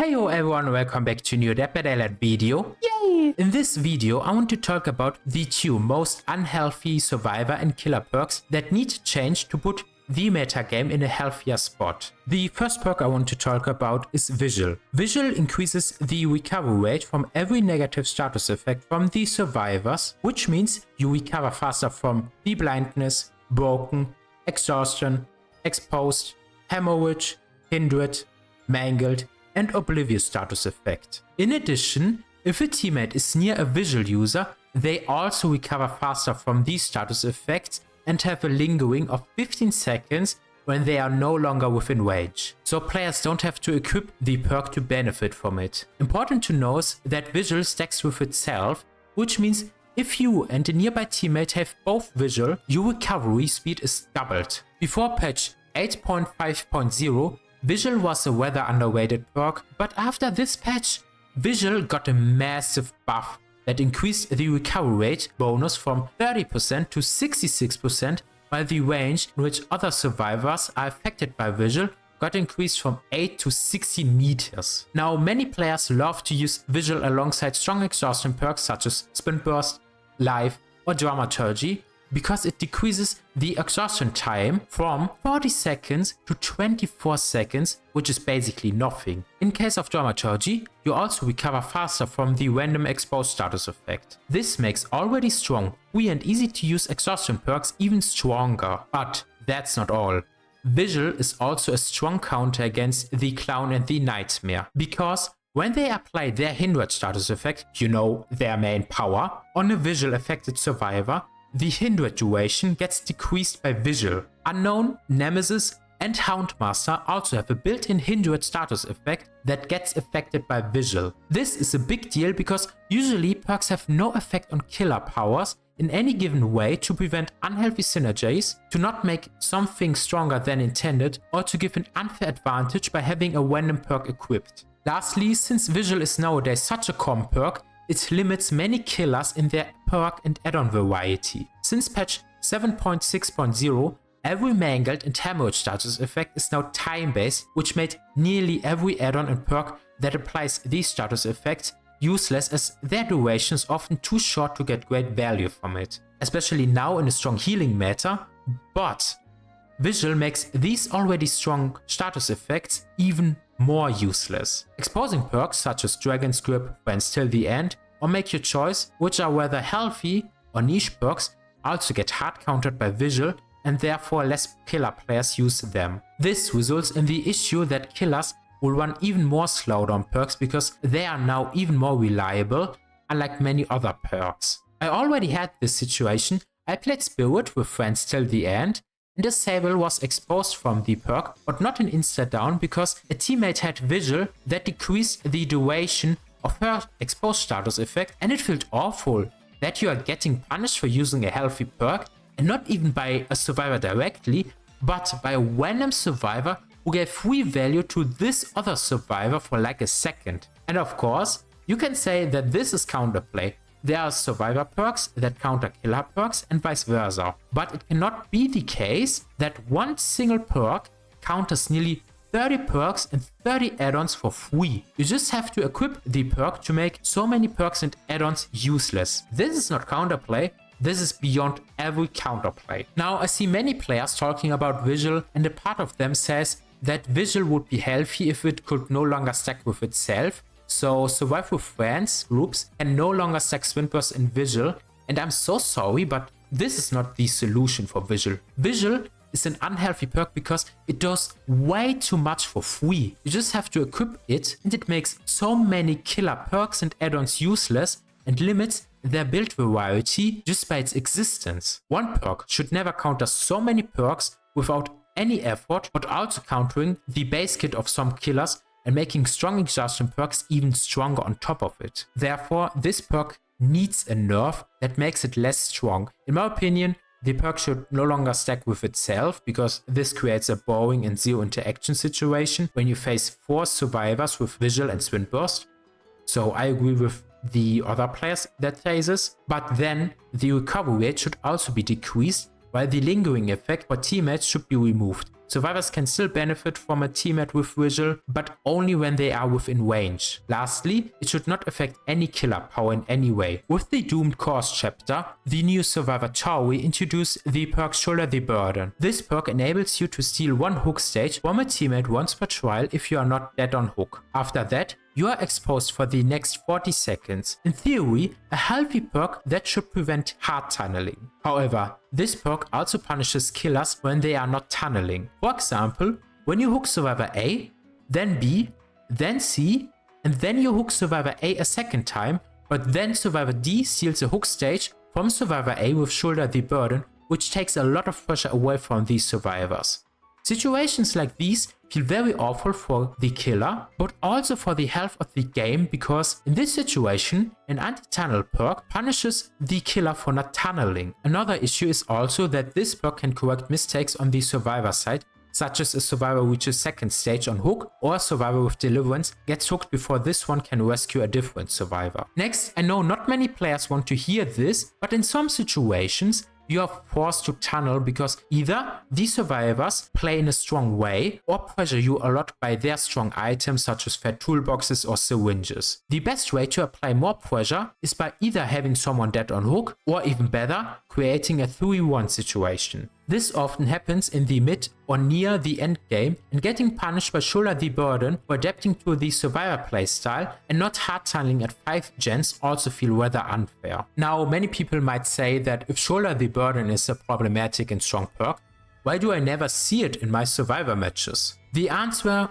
Heyo everyone, welcome back to a new Dead by Daylight video. Yay! In this video I want to talk about the two most unhealthy survivor and killer perks that need to change to put the metagame in a healthier spot. The first perk I want to talk about is Vigil. Vigil increases the recovery rate from every negative status effect from the survivors, which means you recover faster from the blindness, broken, exhaustion, exposed, hemorrhage, hindered, mangled, and oblivious status effect. In addition, if a teammate is near a Vigil user, they also recover faster from these status effects and have a lingering of 15 seconds when they are no longer within range. So players don't have to equip the perk to benefit from it. Important to know is that Vigil stacks with itself, which means if you and a nearby teammate have both Vigil, your recovery speed is doubled. Before patch 8.5.0, Vigil was a rather underrated perk, but after this patch, Vigil got a massive buff that increased the recovery rate bonus from 30% to 66%, while the range in which other survivors are affected by Vigil got increased from 8 to 16 meters. Now, many players love to use Vigil alongside strong exhaustion perks such as Sprint Burst, Life, or Dramaturgy, because it decreases the exhaustion time from 40 seconds to 24 seconds, which is basically nothing. In case of Dramaturgy, you also recover faster from the random exposed status effect. This makes already strong, free and easy to use exhaustion perks even stronger. But that's not all. Vigil is also a strong counter against the Clown and the Nightmare, because when they apply their hindered status effect, you know, their main power, on a Vigil affected survivor, the hindered duration gets decreased by Vigil. Unknown, Nemesis, and Houndmaster also have a built-in hindered status effect that gets affected by Vigil. This is a big deal because usually perks have no effect on killer powers in any given way to prevent unhealthy synergies, to not make something stronger than intended, or to give an unfair advantage by having a random perk equipped. Lastly, since Vigil is nowadays such a common perk, it limits many killers in their perk and add-on variety. Since patch 7.6.0, every mangled and hemorrhage status effect is now time-based, which made nearly every add-on and perk that applies these status effects useless, as their duration is often too short to get great value from it, especially now in a strong healing meta. But Vigil makes these already strong status effects even more useless. Exposing perks such as Dragon's Grip, Friends Till the End, or Make Your Choice, which are rather healthy or niche perks, also get hard countered by Vigil, and therefore less killer players use them. This results in the issue that killers will run even more slowdown perks because they are now even more reliable, unlike many other perks. I already had this situation. I played Spirit with Friends Till the End, and the Sable was exposed from the perk, but not an insta-down because a teammate had Vigil that decreased the duration of her exposed status effect, and it felt awful that you are getting punished for using a healthy perk, and not even by a survivor directly, but by a random survivor who gave free value to this other survivor for like a second. And of course, you can say that this is counterplay. There are survivor perks that counter killer perks and vice versa. But it cannot be the case that one single perk counters nearly 30 perks and 30 add-ons for free. You just have to equip the perk to make so many perks and add-ons useless. This is not counterplay. This is beyond every counterplay. Now, I see many players talking about Vigil, and a part of them says that Vigil would be healthy if it could no longer stack with itself. So Survive with Friends groups can no longer stack Sprint Burst in Vigil, and I'm so sorry, but this is not the solution for Vigil. Vigil is an unhealthy perk because it does way too much for free. You just have to equip it, and it makes so many killer perks and add-ons useless and limits their build variety just by its existence. One perk should never counter so many perks without any effort, but also countering the base kit of some killers and making strong exhaustion perks even stronger on top of it. Therefore, this perk needs a nerf that makes it less strong. In my opinion, the perk should no longer stack with itself, because this creates a boring and zero interaction situation when you face 4 survivors with Vigil and Sprint Burst. So I agree with the other players that say this, but then the recovery rate should also be decreased, while the lingering effect for teammates should be removed. survivors can still benefit from a teammate with Vigil, but only when they are within range. Lastly, it should not affect any killer power in any way. With the Doomed Cause chapter, the new survivor Taui introduced the perk Shoulder the Burden. This perk enables you to steal one hook stage from a teammate once per trial if you are not dead on hook. After that, you are exposed for the next 40 seconds. In theory, a healthy perk that should prevent hard tunneling. However, this perk also punishes killers when they are not tunneling. For example, when you hook survivor A, then B, then C, and then you hook survivor A a second time, but then survivor D steals a hook stage from survivor A with Shoulder the Burden, which takes a lot of pressure away from these survivors. Situations like these feel very awful for the killer, but also for the health of the game, because in this situation, an anti-tunnel perk punishes the killer for not tunneling. Another issue is also that this perk can correct mistakes on the survivor side, such as a survivor reaches second stage on hook, or a survivor with deliverance gets hooked before this one can rescue a different survivor. Next, I know not many players want to hear this, but in some situations, you are forced to tunnel because either these survivors play in a strong way or pressure you a lot by their strong items such as fat toolboxes or syringes. The best way to apply more pressure is by either having someone dead on hook or, even better, creating a 3v1 situation. This often happens in the mid or near the end game, and getting punished by Shoulder the Burden or adapting to the survivor playstyle and not hard tunneling at 5 gens also feel rather unfair. Now, many people might say that if Shoulder the Burden is a problematic and strong perk, why do I never see it in my survivor matches? The answer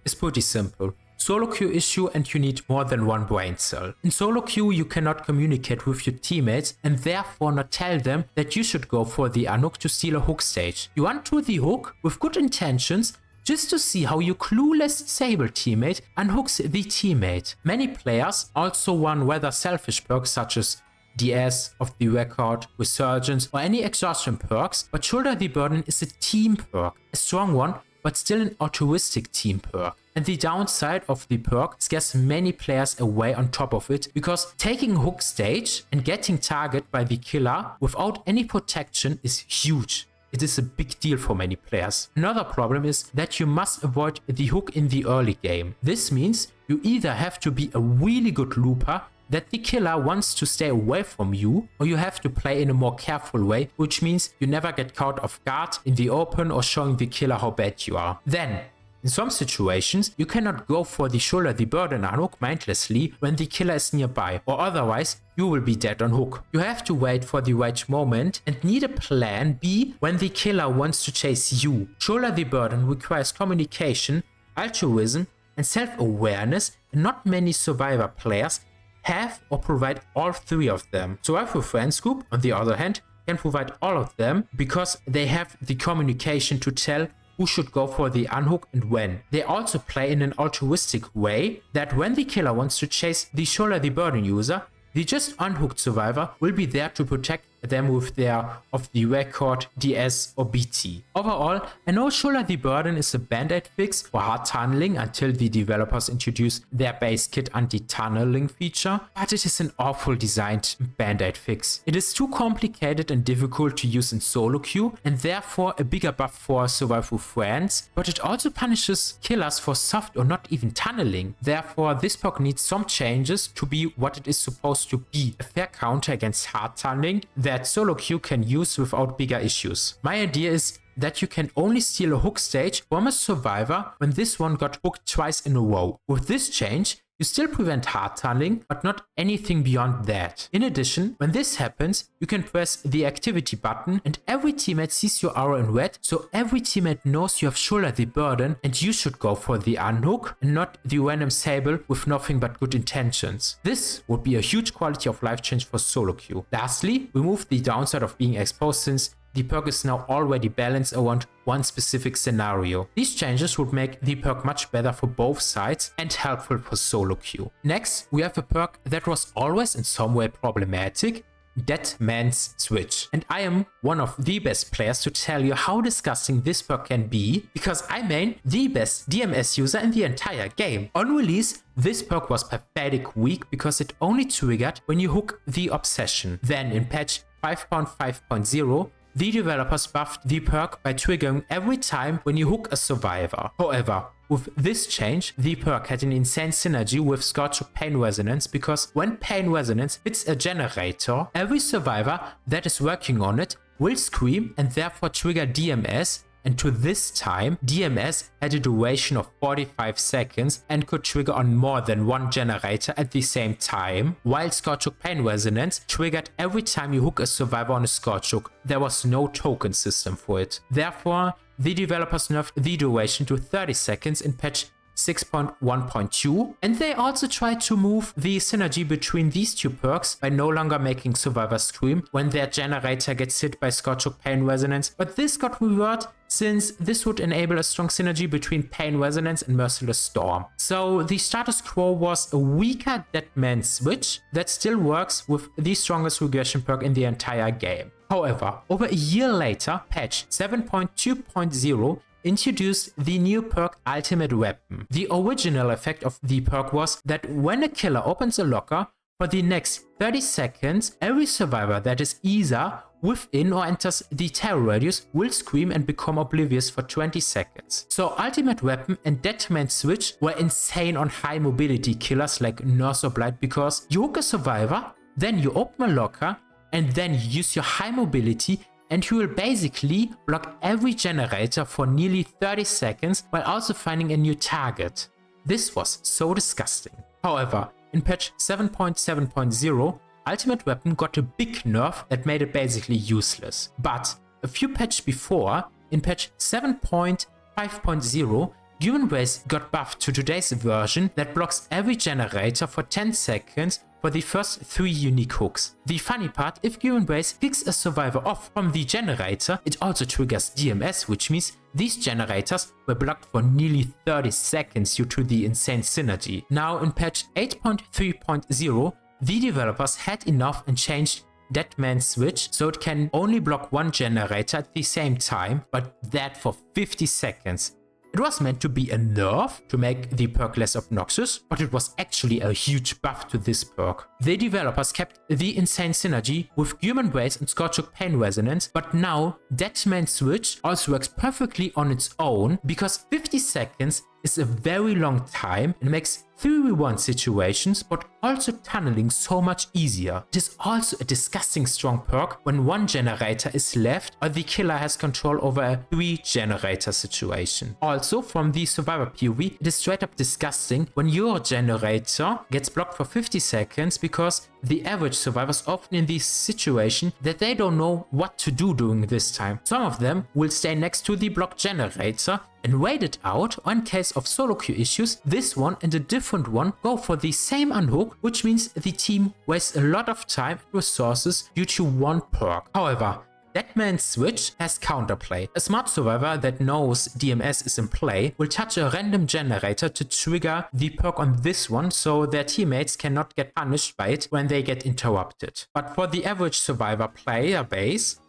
is pretty simple. Solo queue issue, and you need more than one brain cell. In solo queue you cannot communicate with your teammates and therefore not tell them that you should go for the unhook to steal a hook stage. You run to the hook with good intentions just to see how your clueless disabled teammate unhooks the teammate. Many players also run rather selfish perks such as DS, Off the Record, Resurgence or any exhaustion perks, but Shoulder the Burden is a team perk, a strong one but still an altruistic team perk. And the downside of the perk scares many players away on top of it, because taking hook stage and getting targeted by the killer without any protection is huge. It is a big deal for many players. Another problem is that you must avoid the hook in the early game. This means you either have to be a really good looper that the killer wants to stay away from you, or you have to play in a more careful way, which means you never get caught off guard in the open or showing the killer how bad you are. Then, in some situations, you cannot go for the Shoulder the Burden unhook mindlessly when the killer is nearby, or otherwise you will be dead on hook. You have to wait for the right moment and need a plan B when the killer wants to chase you. Shoulder the Burden requires communication, altruism and self-awareness, and not many survivor players have or provide all three of them. Survivor Friends Group, on the other hand, can provide all of them because they have the communication to tell who should go for the unhook and when. They also play in an altruistic way that when the killer wants to chase the Shoulder the Burden user, the just unhooked survivor will be there to protect them with their Off the Record, DS or BT. Overall, I know Shoulder the Burden is a band-aid fix for hard tunneling until the developers introduce their base kit anti-tunneling feature, but it is an awful designed band-aid fix. It is too complicated and difficult to use in solo queue, and therefore a bigger buff for survive with friends, but it also punishes killers for soft or not even tunneling. Therefore, this perk needs some changes to be what it is supposed to be, a fair counter against hard tunneling that solo queue can use without bigger issues. My idea is that you can only steal a hook stage from a survivor when this one got hooked twice in a row. With this change, you still prevent hard tunneling, but not anything beyond that. In addition, when this happens, you can press the activity button and every teammate sees your arrow in red, so every teammate knows you have Shoulder the Burden and you should go for the unhook and not the random sable with nothing but good intentions. This would be a huge quality of life change for solo queue. Lastly, remove the downside of being exposed, since the perk is now already balanced around one specific scenario. These changes would make the perk much better for both sides and helpful for solo queue. Next, we have a perk that was always in some way problematic, Dead Man's Switch. And I am one of the best players to tell you how disgusting this perk can be, because I main the best DMS user in the entire game. On release, this perk was pathetic weak because it only triggered when you hook the Obsession. Then in patch 5.5.0, the developers buffed the perk by triggering every time when you hook a survivor. However, with this change, the perk had an insane synergy with Scorchhook Pain Resonance because when Pain Resonance hits a generator, every survivor that is working on it will scream and therefore trigger DMS, and to this time, DMS had a duration of 45 seconds and could trigger on more than one generator at the same time, while Scorchhook Pain Resonance triggered every time you hook a survivor on a Scorchhook. There was no token system for it. Therefore, the developers nerfed the duration to 30 seconds in patch 6.1.2, and they also tried to move the synergy between these two perks by no longer making survivors scream when their generator gets hit by Scorchhook Pain Resonance, but this got reworked since this would enable a strong synergy between Pain Resonance and Merciless Storm. So the status quo was a weaker Deadman switch that still works with the strongest regression perk in the entire game. However, over a year later, patch 7.2.0 introduced the new perk Ultimate Weapon. The original effect of the perk was that when a killer opens a locker, for the next 30 seconds, every survivor that is either within or enters the terror radius will scream and become oblivious for 20 seconds. So Ultimate Weapon and Deadman Switch were insane on high mobility killers like Nurse or Blight because you hook a survivor, then you open a locker, and then you use your high mobility and you will basically block every generator for nearly 30 seconds while also finding a new target. This was so disgusting. However, in patch 7.7.0, Ultimate Weapon got a big nerf that made it basically useless. But a few patches before, in patch 7.5.0, Human Race got buffed to today's version that blocks every generator for 10 seconds for the first 3 unique hooks. The funny part, if Human Race kicks a survivor off from the generator, it also triggers DMS, which means these generators were blocked for nearly 30 seconds due to the insane synergy. Now in patch 8.3.0, the developers had enough and changed Deadman Switch so it can only block one generator at the same time, but that for 50 seconds. It was meant to be a nerf to make the perk less obnoxious, but it was actually a huge buff to this perk. The developers kept the insane synergy with Human Race and Scorchhook Pain Resonance, but now Deadman Switch also works perfectly on its own because 50 seconds is a very long time and makes 3v1 situations, but also tunneling so much easier. It is also a disgusting strong perk when one generator is left or the killer has control over a 3 generator situation. Also from the survivor POV, it is straight up disgusting when your generator gets blocked for 50 seconds because the average survivor is often in this situation that they don't know what to do during this time. Some of them will stay next to the blocked generator and wait it out, or in case of solo queue issues, this one and a different one go for the same unhook, which means the team wastes a lot of time and resources due to one perk. However, Deadman Switch has counterplay. A smart survivor that knows DMS is in play will touch a random generator to trigger the perk on this one so their teammates cannot get punished by it when they get interrupted. But for the average survivor player base,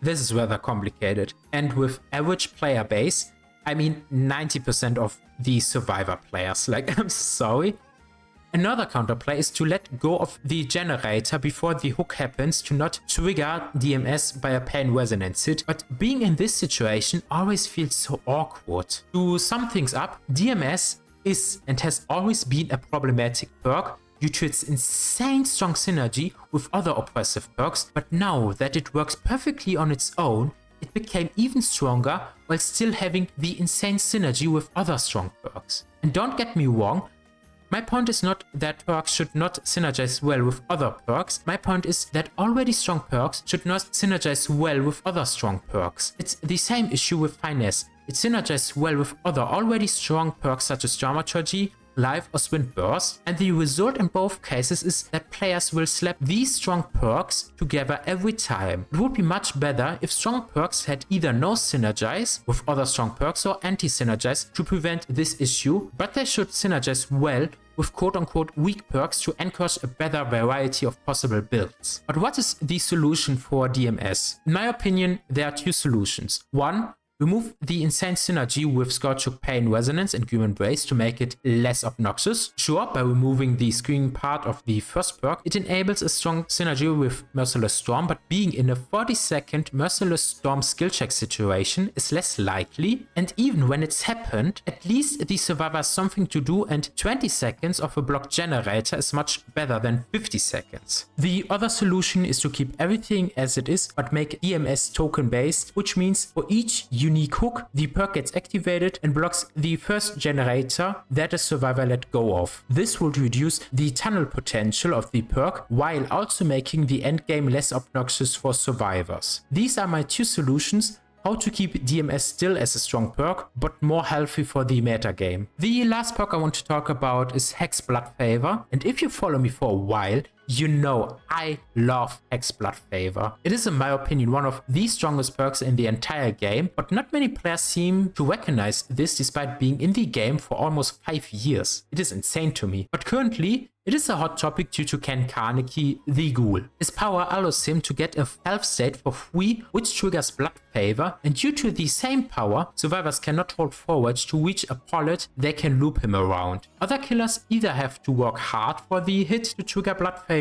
this is rather complicated. And with average player base, I mean 90% of the survivor players. Like, I'm sorry. Another counterplay is to let go of the generator before the hook happens to not trigger DMS by a Pain Resonance hit, but being in this situation always feels so awkward. To sum things up, DMS is and has always been a problematic perk due to its insane strong synergy with other oppressive perks, but now that it works perfectly on its own, it became even stronger while still having the insane synergy with other strong perks. And don't get me wrong, my point is not that perks should not synergize well with other perks. My point is that already strong perks should not synergize well with other strong perks. It's the same issue with Finesse. It synergizes well with other already strong perks such as Dramaturgy, Life or Swing Burst, and the result in both cases is that players will slap these strong perks together every time. It would be much better if strong perks had either no synergize with other strong perks or anti-synergize to prevent this issue, but they should synergize well with quote-unquote weak perks to encourage a better variety of possible builds. But what is the solution for DMS? In my opinion, there are 2 solutions. One, Remove the insane synergy with Scorchuk Pain Resonance and Human Brace to make it less obnoxious. Sure, by removing the screaming part of the first perk, it enables a strong synergy with Merciless Storm, but being in a 40-second Merciless Storm skill check situation is less likely, and even when it's happened, at least the survivor has something to do, and 20 seconds of a block generator is much better than 50 seconds. The other solution is to keep everything as it is, but make DMS token based, which means for each unique hook, the perk gets activated and blocks the first generator that a survivor let go of. This will reduce the tunnel potential of the perk while also making the endgame less obnoxious for survivors. These are my two solutions how to keep DMS still as a strong perk, but more healthy for the metagame. The last perk I want to talk about is Hex Blood Favour, and if you follow me for a while, you know I love Hex Blood Favour. It is in my opinion one of the strongest perks in the entire game, but not many players seem to recognize this despite being in the game for almost 5 years. It is insane to me. But currently, it is a hot topic due to Ken Kaneki, the Ghoul. His power allows him to get a health state for free, which triggers Blood Favour, and due to the same power, survivors cannot hold forward to reach a pallet they can loop him around. Other killers either have to work hard for the hit to trigger Blood Favour,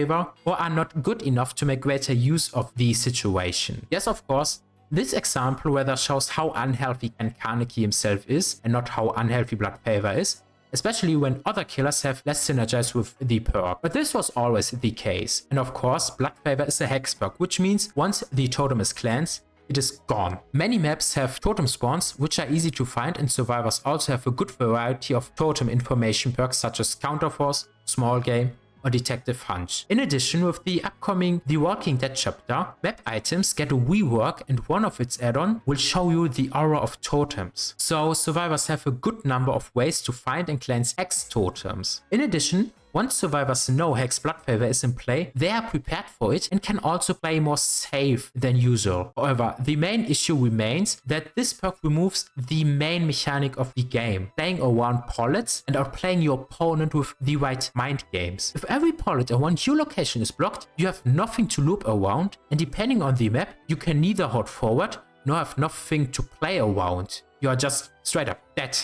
or are not good enough to make greater use of the situation. Yes, of course, this example rather shows how unhealthy Ken Kaneki himself is, and not how unhealthy Blood Favour is, especially when other killers have less synergize with the perk. But this was always the case. And of course, Blood Favour is a hex perk, which means once the totem is cleansed, it is gone. Many maps have totem spawns, which are easy to find, and survivors also have a good variety of totem information perks such as Counterforce, Small Game, or Detective Hunch. In addition, with the upcoming The Walking Dead chapter, map items get a rework, and one of its add-on will show you the aura of totems. So survivors have a good number of ways to find and cleanse X totems. In addition, once survivors know Hex Blood Favour is in play, they are prepared for it and can also play more safe than usual. However, the main issue remains that this perk removes the main mechanic of the game, playing around pallets and outplaying your opponent with the right mind games. If every pallet around your location is blocked, you have nothing to loop around, and depending on the map, you can neither hold forward nor have nothing to play around. You are just straight up dead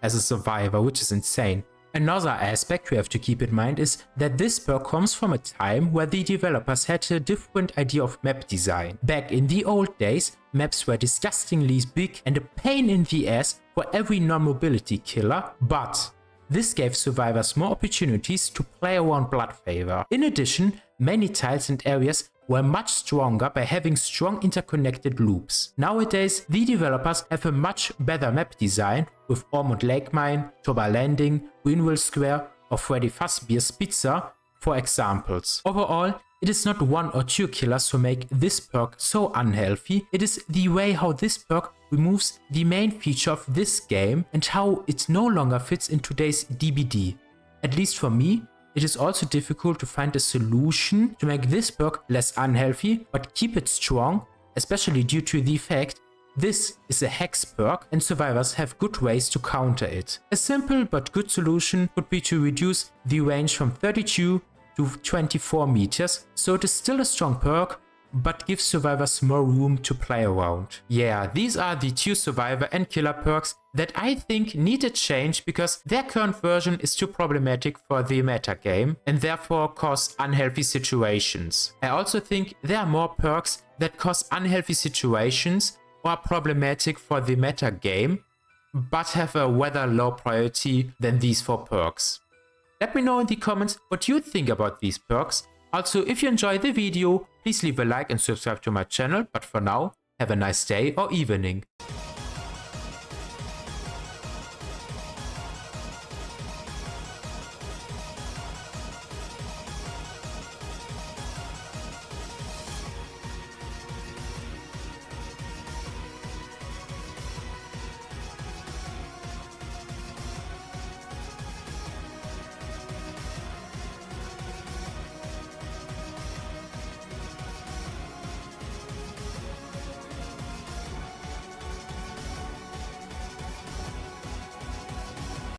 as a survivor, which is insane. Another aspect we have to keep in mind is that this perk comes from a time where the developers had a different idea of map design. Back in the old days, maps were disgustingly big and a pain in the ass for every non-mobility killer, but this gave survivors more opportunities to play around Blood Favour. In addition, many tiles and areas were much stronger by having strong interconnected loops. Nowadays, the developers have a much better map design with Ormond Lake Mine, Toba Landing, Greenville Square, or Freddy Fazbear's Pizza, for examples. Overall, it is not one or two killers who make this perk so unhealthy, it is the way how this perk removes the main feature of this game and how it no longer fits in today's DBD. At least for me, it is also difficult to find a solution to make this perk less unhealthy but keep it strong, especially due to the fact this is a hex perk and survivors have good ways to counter it. A simple but good solution would be to reduce the range from 32 to 24 meters, so it is still a strong perk, but gives survivors more room to play around. Yeah, these are the two survivor and killer perks that I think need a change because their current version is too problematic for the metagame and therefore cause unhealthy situations. I also think there are more perks that cause unhealthy situations or are problematic for the metagame, but have a rather low priority than these 4 perks. Let me know in the comments what you think about these perks. Also, if you enjoyed the video, please leave a like and subscribe to my channel, but for now, have a nice day or evening.